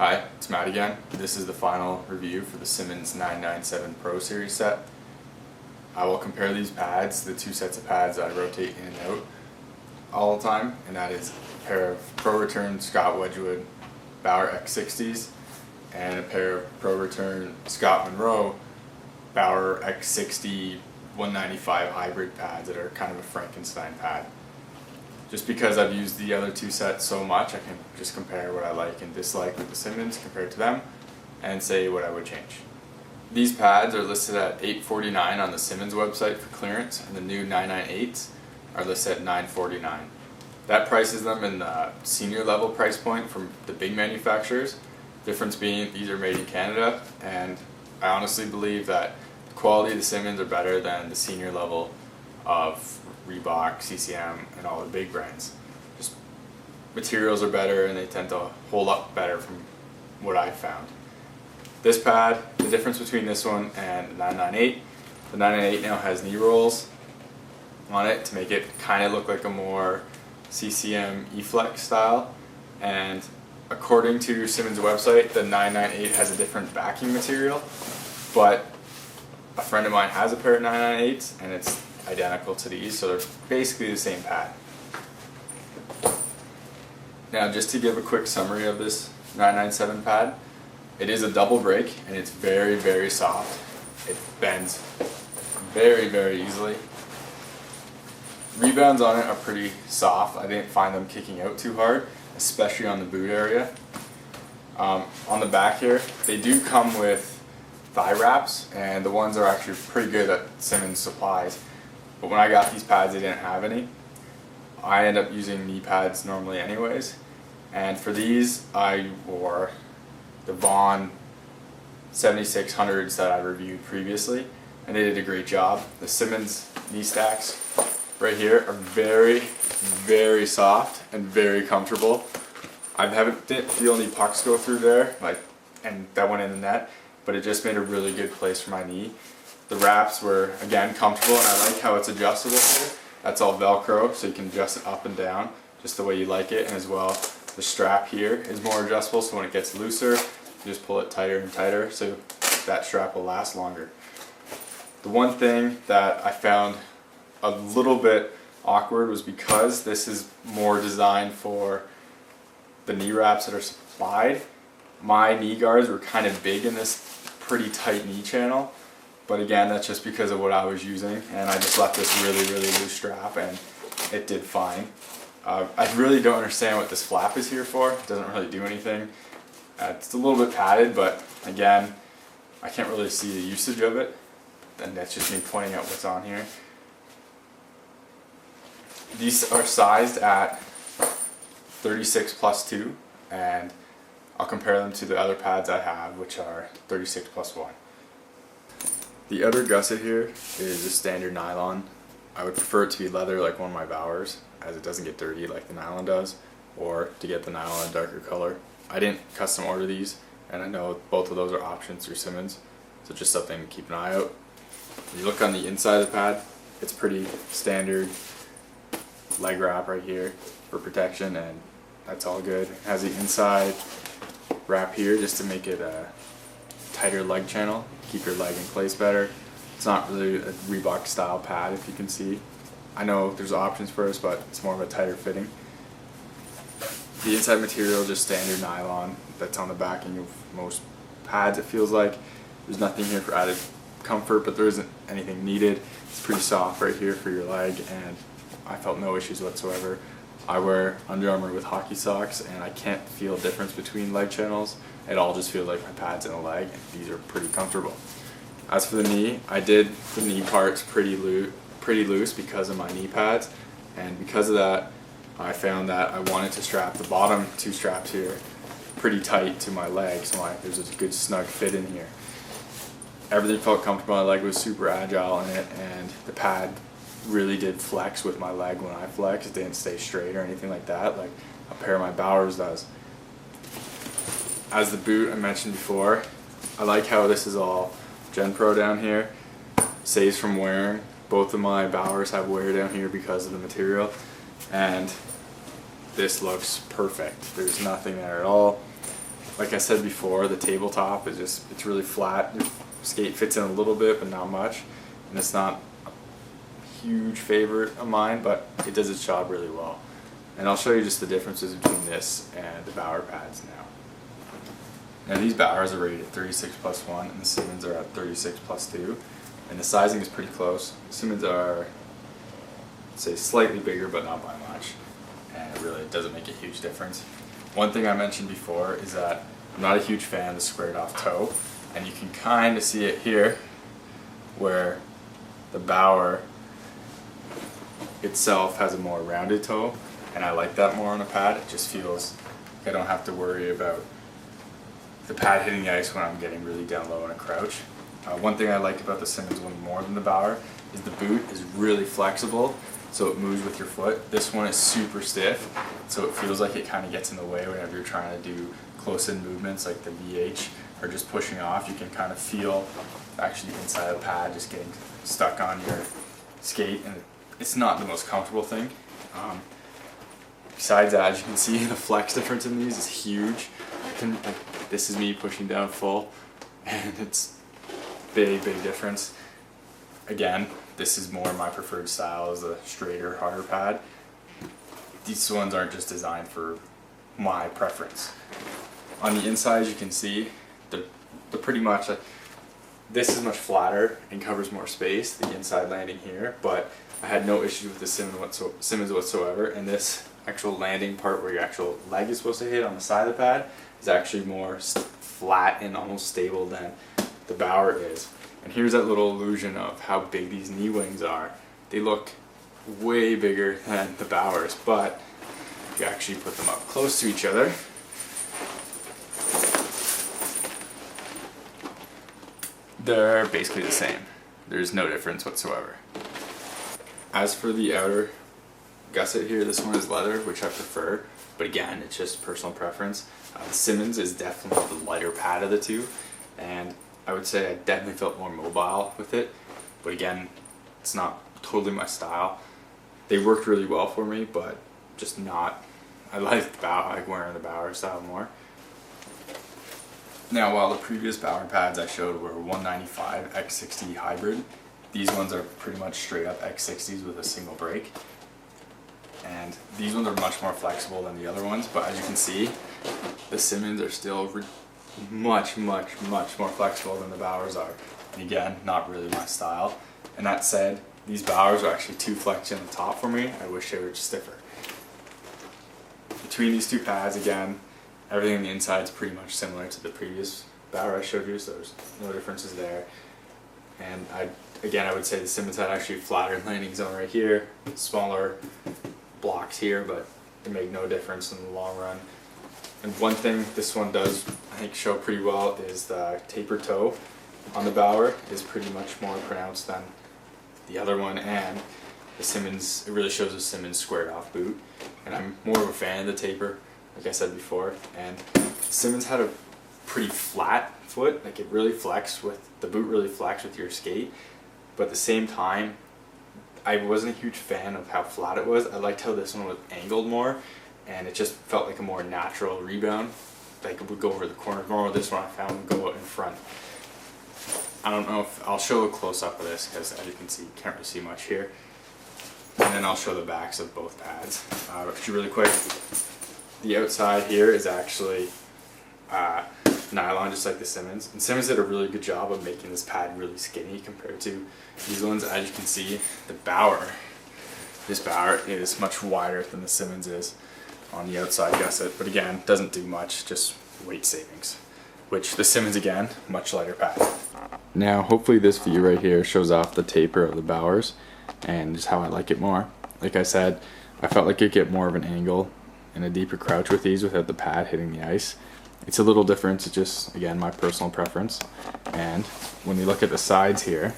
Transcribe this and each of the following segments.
Hi, it's Matt again. This is the final review for the Simmons 997 Pro Series set. I will compare these pads, the two sets of pads that I rotate in and out all the time, and that is a pair of Pro Return Scott Wedgewood Bauer X60s and a pair of Pro Return Scott Monroe Bauer X60 195 hybrid pads that are kind of a Frankenstein pad. Just because I've used the other two sets so much, I can just compare what I like and dislike with the Simmons compared to them and say what I would change. These pads are listed at $849 on the Simmons website for clearance, and the new 998s are listed at $949. That prices them in the senior level price point from the big manufacturers. Difference being these are made in Canada, and I honestly believe that the quality of the Simmons are better than the senior level of Reebok, CCM, and all the big brands. Just materials are better and they tend to hold up better from what I've found. This pad, the difference between this one and the 998, the 998 now has knee rolls on it to make it kind of look like a more CCM E-Flex style, and according to Simmons' website, the 998 has a different backing material, but a friend of mine has a pair of 998s and it's identical to these, so they're basically the same pad. Now, just to give a quick summary of this 997 pad, it is a double break and it's very, very soft. It bends very, very easily. Rebounds on it are pretty soft. I didn't find them kicking out too hard, especially on the boot area. On the back here, they do come with thigh wraps, and the ones are actually pretty good that Simmons supplies. But when I got these pads, they didn't have any. I end up using knee pads normally anyways. And for these, I wore the Vaughn 7600s that I reviewed previously, and they did a great job. The Simmons knee stacks right here are very, very soft and very comfortable. Didn't feel any pucks go through there, and that went in the net, but it just made a really good place for my knee. The wraps were, again, comfortable, and I like how it's adjustable here. That's all Velcro, so you can adjust it up and down just the way you like it, and as well, the strap here is more adjustable, so when it gets looser, you just pull it tighter and tighter, so that strap will last longer. The one thing that I found a little bit awkward was because this is more designed for the knee wraps that are supplied, my knee guards were kind of big in this pretty tight knee channel. But again, that's just because of what I was using, and I just left this really, really loose strap and it did fine. I really don't understand what this flap is here for. It doesn't really do anything. It's a little bit padded, but again, I can't really see the usage of it, and that's just me pointing out what's on here. These are sized at 36 plus 2, and I'll compare them to the other pads I have, which are 36 plus 1. The other gusset here is a standard nylon. I would prefer it to be leather like one of my Bauers, as it doesn't get dirty like the nylon does, or to get the nylon a darker color. I didn't custom order these, and I know both of those are options through Simmons, so just something to keep an eye out. If you look on the inside of the pad, it's pretty standard leg wrap right here for protection, and that's all good. It has the inside wrap here just to make it a tighter leg channel, keep your leg in place better. It's not really a Reebok style pad, if you can see. I know there's options for us, but it's more of a tighter fitting. The inside material, just standard nylon that's on the backing of most pads, it feels like. There's nothing here for added comfort, but there isn't anything needed. It's pretty soft right here for your leg, and I felt no issues whatsoever. I wear Under Armour with hockey socks, and I can't feel a difference between leg channels. It all just feels like my pads in the leg, and these are pretty comfortable. As for the knee, I did the knee parts pretty loose because of my knee pads, and because of that, I found that I wanted to strap the bottom two straps here pretty tight to my leg, so there's a good snug fit in here. Everything felt comfortable. My leg was super agile in it, and the pad really did flex with my leg when I flexed. It didn't stay straight or anything like that, like a pair of my Bauers does. As the boot I mentioned before, I like how this is all Gen Pro down here. Saves from wearing. Both of my Bauers have wear down here because of the material, and this looks perfect. There's nothing there at all. Like I said before, the tabletop is it's really flat. Your skate fits in a little bit, but not much. And it's not a huge favorite of mine, but it does its job really well. And I'll show you just the differences between this and the Bauer pads now. Now these Bauers are rated at 36 plus 1, and the Simmons are at 36 plus 2. And the sizing is pretty close. The Simmons are, I'd say, slightly bigger, but not by much. And really, it doesn't make a huge difference. One thing I mentioned before is that I'm not a huge fan of the squared off toe, and you can kind of see it here where the Bauer itself has a more rounded toe, and I like that more on a pad. It just feels like I don't have to worry about the pad hitting the ice when I'm getting really down low in a crouch. One thing I like about the Simmons one more than the Bauer is the boot is really flexible, so it moves with your foot. This one is super stiff, so it feels like it kind of gets in the way whenever you're trying to do close-in movements like the VH or just pushing off. You can kind of feel actually inside the pad just getting stuck on your skate, and it's not the most comfortable thing. Besides that, as you can see, the flex difference in these is huge. This is me pushing down full, and it's big difference. Again, this is more my preferred style, is a straighter, harder pad. These ones aren't just designed for my preference. On the inside, as you can see, they're pretty much, this is much flatter and covers more space, the inside landing here, but I had no issues with the Simmons whatsoever, and this actual landing part where your actual leg is supposed to hit on the side of the pad is actually more flat and almost stable than the Bauer is. And here's that little illusion of how big these knee wings are. They look way bigger than the Bauers, but if you actually put them up close to each other, they're basically the same. There's no difference whatsoever. As for the outer gusset here, this one is leather, which I prefer, but again, it's just personal preference. The Simmons is definitely the lighter pad of the two, and I would say I definitely felt more mobile with it, but again, it's not totally my style. They worked really well for me, but just not. I like wearing the Bauer style more. Now, while the previous Bauer pads I showed were 195 X60 hybrid, these ones are pretty much straight up X60s with a single brake. And these ones are much more flexible than the other ones, but as you can see, the Simmons are still much more flexible than the Bauers are. And again, not really my style. And that said, these Bauers are actually too flexy on the top for me. I wish they were just stiffer. Between these two pads, again, everything on the inside is pretty much similar to the previous Bauer I showed you, so there's no differences there. And I would say the Simmons had actually a flatter landing zone right here, smaller blocks here, but it made no difference in the long run. And one thing this one does, I think, show pretty well is the taper toe on the Bauer is pretty much more pronounced than the other one, and the Simmons, it really shows the Simmons squared off boot. And I'm more of a fan of the taper, like I said before, and the Simmons had a pretty flat foot, like it really flexed with, the boot really flexed with your skate, but at the same time, I wasn't a huge fan of how flat it was. I liked how this one was angled more, and it just felt like a more natural rebound. Like it would go over the corner. Normally this one I found would go out in front. I don't know if, I'll show a close-up of this because as you can see, you can't really see much here. And then I'll show the backs of both pads. Actually really quick, the outside here is actually nylon, just like the Simmons. And Simmons did a really good job of making this pad really skinny compared to these ones. As you can see, the Bauer, this Bauer is much wider than the Simmons is on the outside gusset, but again, doesn't do much, just weight savings. Which the Simmons, again, much lighter pad. Now, hopefully this view right here shows off the taper of the Bauers and just how I like it more. Like I said, I felt like you'd get more of an angle and a deeper crouch with these without the pad hitting the ice. It's a little different, it's just, again, my personal preference. And when you look at the sides here,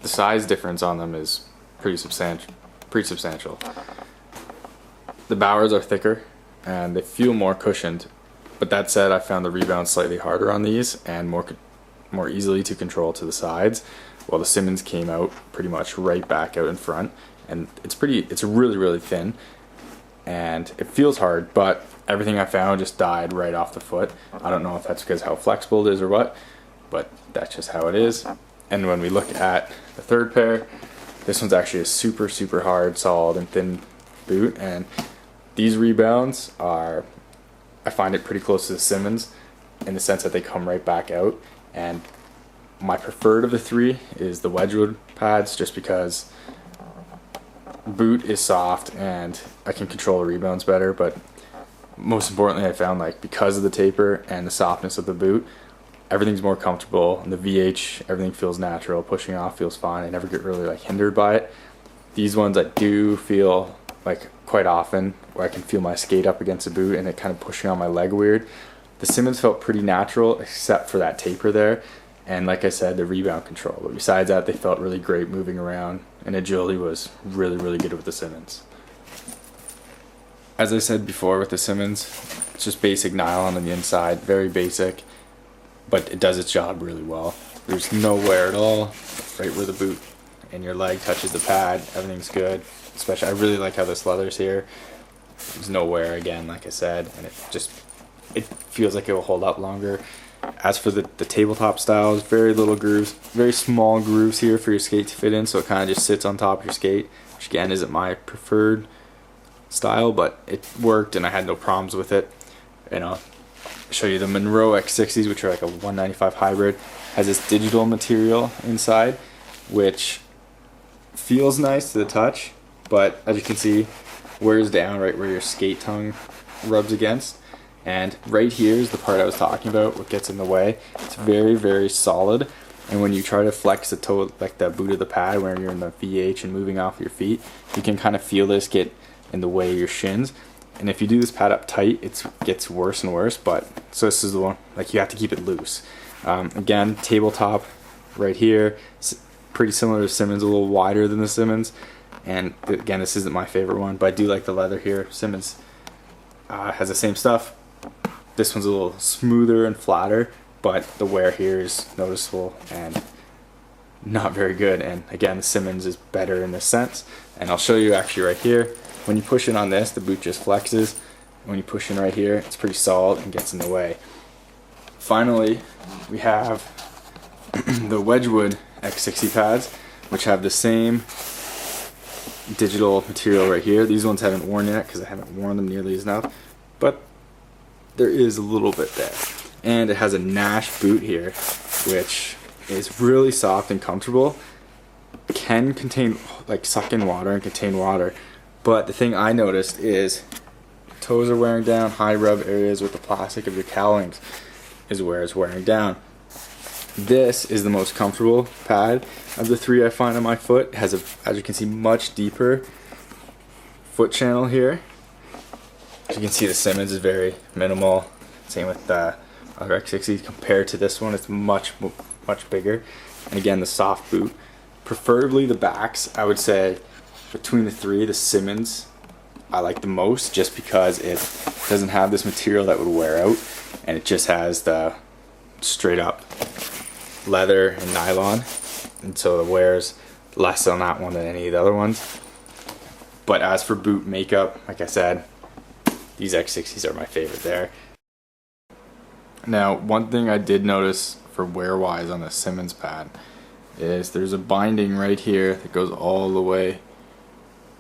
the size difference on them is pretty substantial. The Bauers are thicker and they feel more cushioned, but that said, I found the rebound slightly harder on these and more easily to control to the sides, while the Simmons came out pretty much right back out in front, and it's really thin. and it feels hard, but everything I found just died right off the foot. I don't know if that's because how flexible it is or what, but that's just how it is. And when we look at the third pair, this one's actually a super hard, solid, and thin boot, and these rebounds are, I find it pretty close to the Simmons in the sense that they come right back out. And my preferred of the three is the Wedgewood pads, just because boot is soft and I can control the rebounds better. But most importantly, I found, like, because of the taper and the softness of the boot, everything's more comfortable, and the VH, everything feels natural. Pushing off feels fine. I never get really, like, hindered by it. These ones I do feel like quite often where I can feel my skate up against the boot and it kind of pushing on my leg weird. The Simmons felt pretty natural except for that taper there, and like I said, the rebound control. But besides that, they felt really great moving around, and agility was really good with the Simmons. As I said before with the Simmons, it's just basic nylon on the inside, very basic, but it does its job really well. There's no wear at all, right where the boot and your leg touches the pad, everything's good. Especially, I really like how this leather's here. There's no wear again, like I said, and it feels like it will hold up longer. As for the tabletop styles, very little grooves, very small grooves here for your skate to fit in, so it kind of just sits on top of your skate, which again isn't my preferred style, but it worked and I had no problems with it. And I'll show you the Monroe X60s, which are like a 195 hybrid. Has this digital material inside, which feels nice to the touch, but as you can see, wears down right where your skate tongue rubs against. And right here is the part I was talking about, what gets in the way. It's very solid, and when you try to flex the toe, like the boot of the pad where you're in the VH and moving off your feet, you can kind of feel this get in the way of your shins. And if you do this pad up tight, it gets worse and worse. But so this is the one, like, you have to keep it loose. Again, tabletop right here, pretty similar to Simmons, a little wider than the Simmons. And again, this isn't my favorite one, but I do like the leather here. Simmons has the same stuff. This one's a little smoother and flatter, but the wear here is noticeable and not very good. And again, the Simmons is better in this sense. And I'll show you actually right here. When you push in on this, the boot just flexes. When you push in right here, it's pretty solid and gets in the way. Finally, we have the Wedgewood X60 pads, which have the same digital material right here. These ones haven't worn yet because I haven't worn them nearly enough, but there is a little bit there. And it has a Nash boot here, which is really soft and comfortable. Can contain, like, suck in water and contain water. But the thing I noticed is toes are wearing down, high rub areas with the plastic of your cowlings is where it's wearing down. This is the most comfortable pad of the three I find on my foot. It has a, as you can see, much deeper foot channel here. As you can see, the Simmons is very minimal. Same with the other X60 compared to this one. It's much bigger. And again, the soft boot. Preferably the backs, I would say between the three, the Simmons I like the most, just because it doesn't have this material that would wear out, and it just has the straight up leather and nylon, and so it wears less on that one than any of the other ones. But as for boot makeup, like I said, these X60s are my favorite there. Now, one thing I did notice for wear wise on the Simmons pad is there's a binding right here that goes all the way,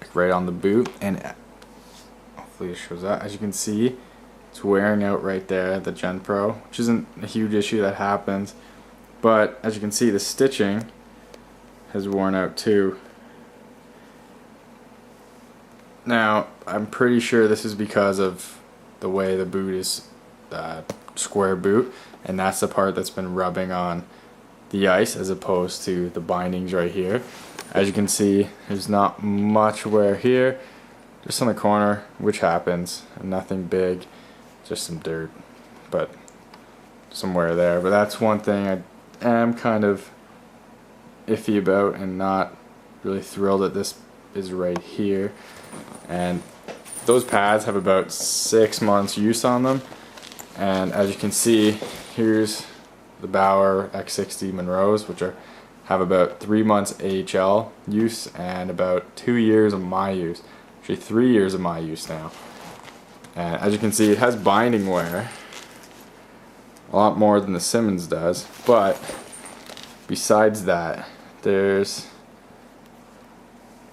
like, right on the boot, and hopefully it shows that. As you can see, it's wearing out right there, the Gen Pro, which isn't a huge issue, that happens. But as you can see, the stitching has worn out too. Now, I'm pretty sure this is because of the way the boot is, square boot, and that's the part that's been rubbing on the ice as opposed to the bindings right here. As you can see, there's not much wear here, just on the corner, which happens, and nothing big, just some dirt, but some wear there. But that's one thing I am kind of iffy about and not really thrilled that this is right here. And those pads have about 6 months use on them, and as you can see, here's the Bauer X60 Monroes, which have about 3 months AHL use and about 2 years of my use. actually 3 years of my use now. And as you can see, it has binding wear, a lot more than the Simmons does, but besides that, there's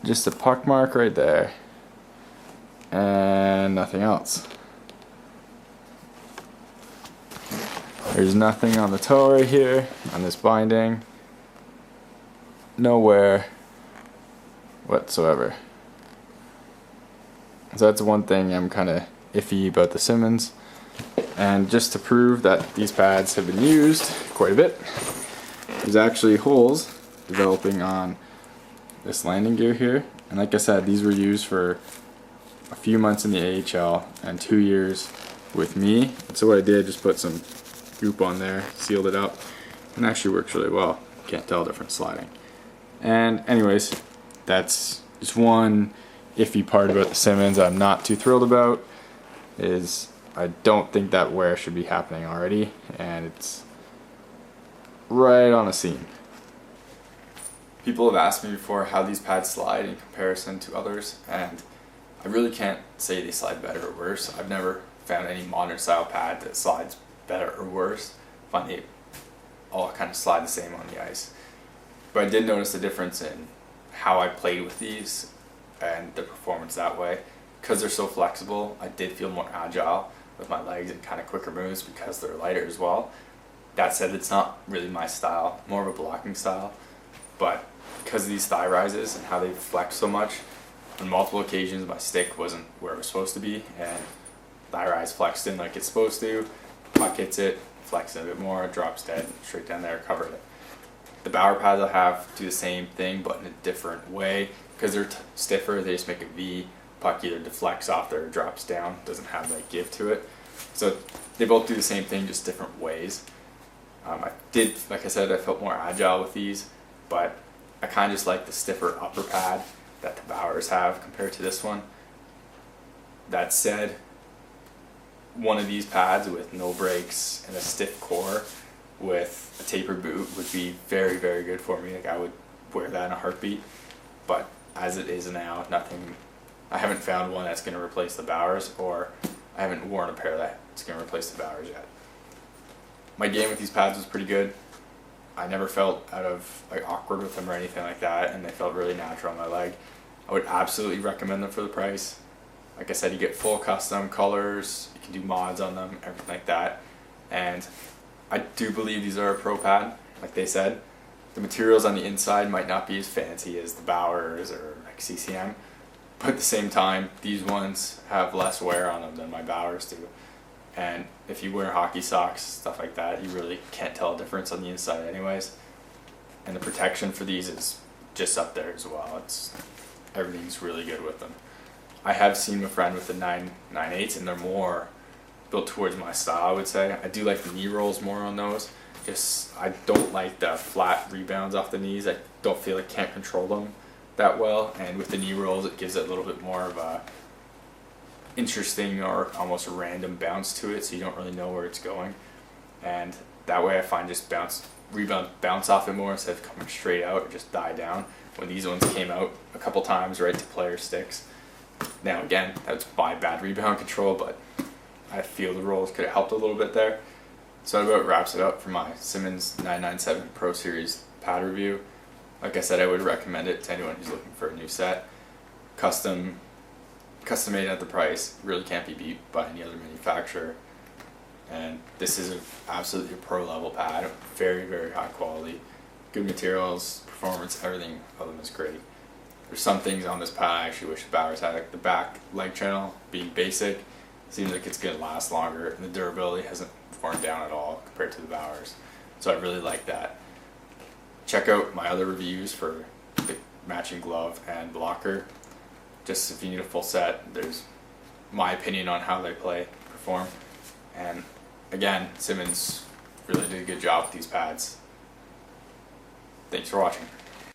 just a puck mark right there and nothing else. There's nothing on the toe right here, on this binding, nowhere whatsoever. So that's one thing I'm kind of iffy about the Simmons. And just to prove that these pads have been used quite a bit, there's actually holes developing on this landing gear here. And like I said, these were used for a few months in the AHL and 2 years with me. And so what I did, just put some goop on there, sealed it up, and it actually works really well. Can't tell difference sliding. And anyways, that's just one iffy part about the Simmons I'm not too thrilled about, is I don't think that wear should be happening already, and it's right on a seam. People have asked me before how these pads slide in comparison to others, and I really can't say they slide better or worse. I've never found any modern style pad that slides better or worse. I find they all kind of slide the same on the ice. But I did notice the difference in how I played with these and the performance that way. Because they're so flexible, I did feel more agile with my legs and kind of quicker moves because they're lighter as well. That said, it's not really my style, more of a blocking style. But because of these thigh rises and how they flex so much, on multiple occasions my stick wasn't where it was supposed to be, and thigh rise flexed in like it's supposed to, puck hits it, flexes a bit more, it drops dead, straight down there, covered it. The Bauer pads I have do the same thing but in a different way. Because they're stiffer, they just make a V, puck either deflects off there or drops down, doesn't have that give to it. So they both do the same thing, just different ways. I did, like I said, I felt more agile with these, but I kind of just like the stiffer upper pad that the Bauers have compared to this one. That said, one of these pads with no brakes and a stiff core with a tapered boot would be very, very good for me. Like, I would wear that in a heartbeat. But as it is now, nothing. I haven't found one that's going to replace the Bauers, or I haven't worn a pair that's going to replace the Bauers yet. My game with these pads was pretty good. I never felt awkward with them or anything like that, and they felt really natural on my leg. I would absolutely recommend them for the price. Like I said, you get full custom colors, you can do mods on them, everything like that. And I do believe these are a pro pad, like they said. The materials on the inside might not be as fancy as the Bauers or like CCM, but at the same time, these ones have less wear on them than my Bauers do. And if you wear hockey socks, stuff like that, you really can't tell a difference on the inside anyways. And the protection for these is just up there as well. Everything's really good with them. I have seen a friend with the 9.8s, and they're more built towards my style, I would say. I do like the knee rolls more on those. I don't like the flat rebounds off the knees. I don't feel I can't control them that well, and with the knee rolls it gives it a little bit more of a interesting or almost a random bounce to it, so you don't really know where it's going, and that way I find just rebound bounce off it more instead of coming straight out or just die down. When these ones came out a couple times right to player sticks. Now again, that's my bad rebound control, but I feel the rolls could have helped a little bit there. So that about wraps it up for my Simmons 997 Pro Series pad review. Like I said, I would recommend it to anyone who's looking for a new set. Custom made at the price, really can't be beat by any other manufacturer. And this is absolutely a pro level pad, very, very high quality, good materials, performance, everything of them is great. There's some things on this pad I actually wish the Bauers had, like the back leg channel being basic. Seems like it's going to last longer, and the durability hasn't worn down at all compared to the Bauers. So I really like that. Check out my other reviews for the matching glove and blocker. Just if you need a full set, there's my opinion on how they perform. And again, Simmons really did a good job with these pads. Thanks for watching.